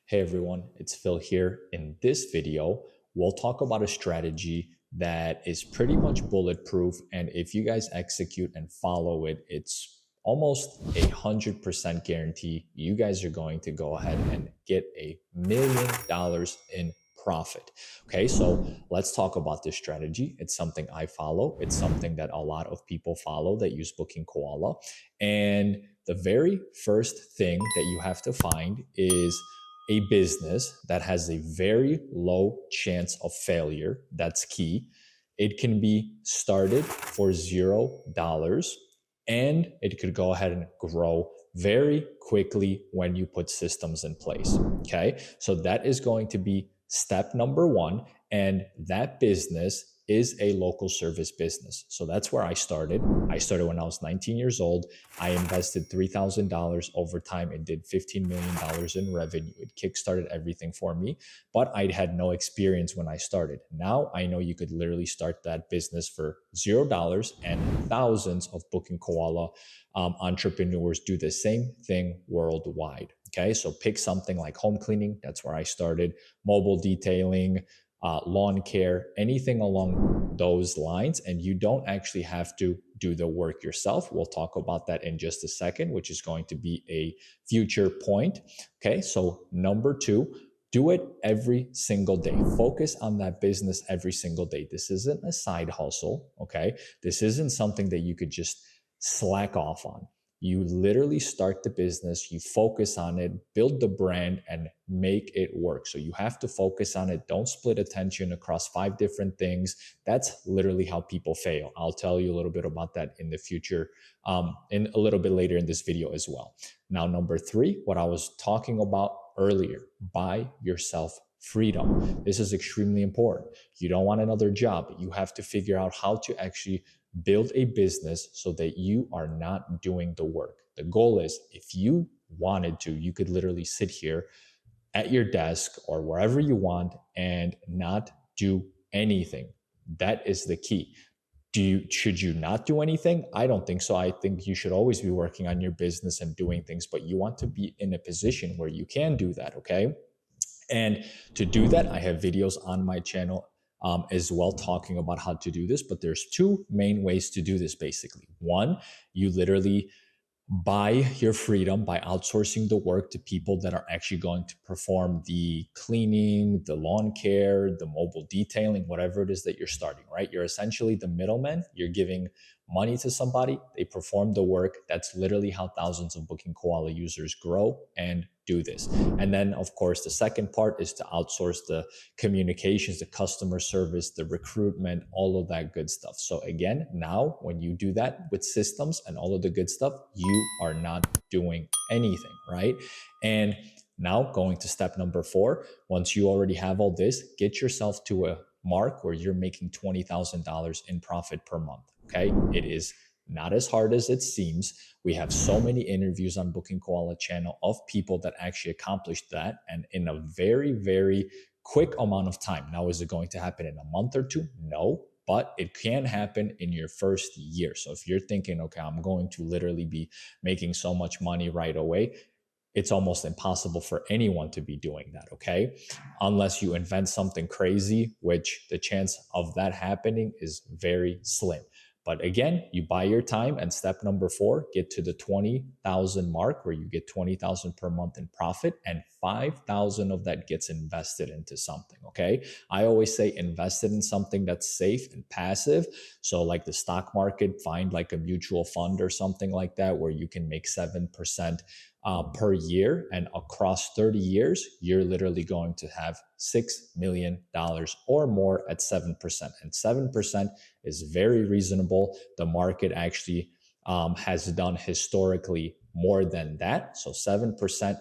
Hey everyone, it's Phil here. In this video, we'll talk about a strategy that is pretty much bulletproof. And if you guys execute and follow it, it's almost 100% guarantee you guys are going to go ahead and get $1 million in profit. Okay, so let's talk about this strategy. It's something I follow, it's something that a lot of people follow that use Booking Koala. And the very first thing that you have to find is a business that has a very low chance of failure. That's key. It can be started for $0 and it could go ahead and grow very quickly when you put systems in place. Okay. So that is going to be step number one. And that business is a local service business. So that's where I started. I started when I was 19 years old. I invested $3,000 over time and did $15 million in revenue. It kickstarted everything for me, but I had no experience when I started. Now I know you could literally start that business for $0, and thousands of Booking Koala entrepreneurs do the same thing worldwide. Okay, so pick something like home cleaning. That's where I started. Mobile detailing, lawn care, anything along those lines. And you don't actually have to do the work yourself. We'll talk about that in just a second, which is going to be a future point. Okay, so number two, do it every single day. Focus on that business every single day. This isn't a side hustle. Okay, this isn't something that you could just slack off on. You literally start the business, you focus on it, build the brand, and make it work. So you have to focus on it. Don't split attention across 5 different things. That's literally how people fail. I'll tell you a little bit about that in the future, in a little bit later in this video as well. Now, number 3, what I was talking about earlier, buy yourself freedom. This is extremely important. You don't want another job. You have to figure out how to actually build a business so that you are not doing the work. The goal is, if you wanted to, you could literally sit here at your desk or wherever you want and not do anything. That is the key. Should you not do anything? I don't think so. I think you should always be working on your business and doing things, but you want to be in a position where you can do that, okay? And to do that, I have videos on my channel as well talking about how to do this. But there's 2 main ways to do this basically. One, you literally buy your freedom by outsourcing the work to people that are actually going to perform the cleaning, the lawn care, the mobile detailing, whatever it is that you're starting, right? You're essentially the middleman. You're giving money to somebody, they perform the work. That's literally how thousands of Booking Koala users grow and do this. And then, of course, the second part is to outsource the communications, the customer service, the recruitment, all of that good stuff. So again, now when you do that with systems and all of the good stuff, you are not doing anything, right? And now going to step number 4, once you already have all this, get yourself to a mark where you're making $20,000 in profit per month. Okay, it is not as hard as it seems. We have so many interviews on Booking Koala channel of people that actually accomplished that, and in a very, very quick amount of time. Now, is it going to happen in a month or 2? No, but it can happen in your first year. So if you're thinking, okay, I'm going to literally be making so much money right away, it's almost impossible for anyone to be doing that, okay? Unless you invent something crazy, which the chance of that happening is very slim. But again, you buy your time, and step number 4, get to the 20,000 mark where you get 20,000 per month in profit, and 5,000 of that gets invested into something, okay? I always say invested in something that's safe and passive. So like the stock market, find like a mutual fund or something like that where you can make 7% per year, and across 30 years, you're literally going to have $6 million or more at 7%. And 7% is very reasonable. The market actually has done historically more than that. So 7%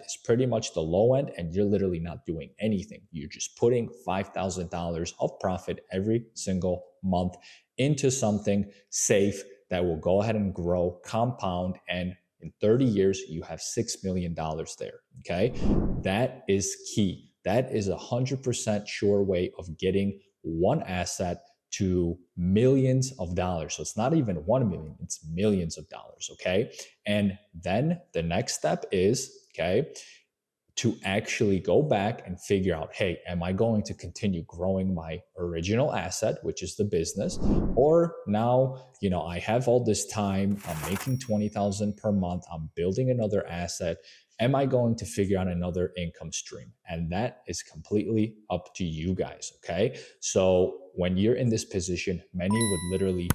is pretty much the low end, and you're literally not doing anything. You're just putting $5,000 of profit every single month into something safe that will go ahead and grow, compound, and in 30 years, you have $6 million there, okay? That is key. That is 100% sure way of getting one asset to millions of dollars. So it's not even 1 million, it's millions of dollars, okay? And then the next step is, okay, to actually go back and figure out, hey, am I going to continue growing my original asset, which is the business? Or now, I have all this time, I'm making 20,000 per month, I'm building another asset. Am I going to figure out another income stream? And that is completely up to you guys. Okay. So when you're in this position, many would literally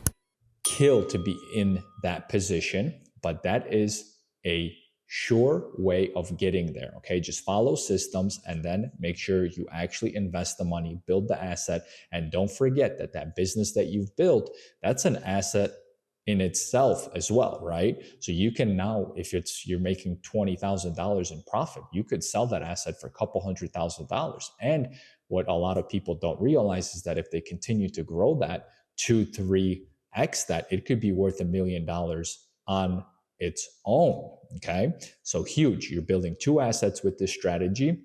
kill to be in that position, but that is a sure way of getting there. Okay, just follow systems and then make sure you actually invest the money, build the asset, and don't forget that that business that you've built, that's an asset in itself as well, right? So you can now, if you're making $20,000 in profit, you could sell that asset for a couple $100,000. And what a lot of people don't realize is that if they continue to grow that 2, 3x, that it could be worth $1 million on its own. Okay, so huge. You're building two assets with this strategy.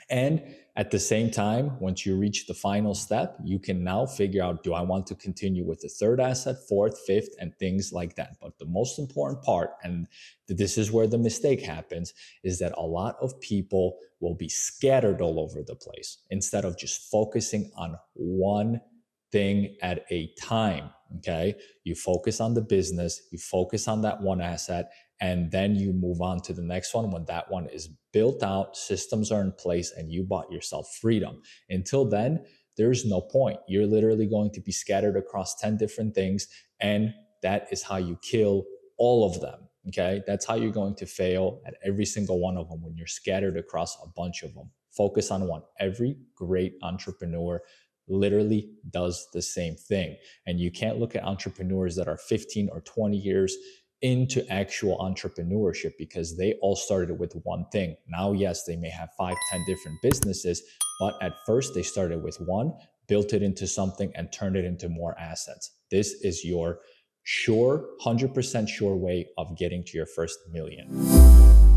And at the same time, once you reach the final step, you can now figure out, do I want to continue with the third asset, fourth, fifth, and things like that. But the most important part, and this is where the mistake happens, is that a lot of people will be scattered all over the place instead of just focusing on one thing at a time. Okay, you focus on the business, you focus on that one asset, and then you move on to the next one when that one is built out, systems are in place, and you bought yourself freedom. Until then, there's no point. You're literally going to be scattered across 10 different things, and that is how you kill all of them. Okay, that's how you're going to fail at every single one of them, when you're scattered across a bunch of them. Focus on one. Every great entrepreneur literally does the same thing. And you can't look at entrepreneurs that are 15 or 20 years into actual entrepreneurship, because they all started with one thing. Now, yes, they may have 5, 10 different businesses, but at first they started with one, built it into something, and turned it into more assets. This is your sure, 100% sure way of getting to your first million.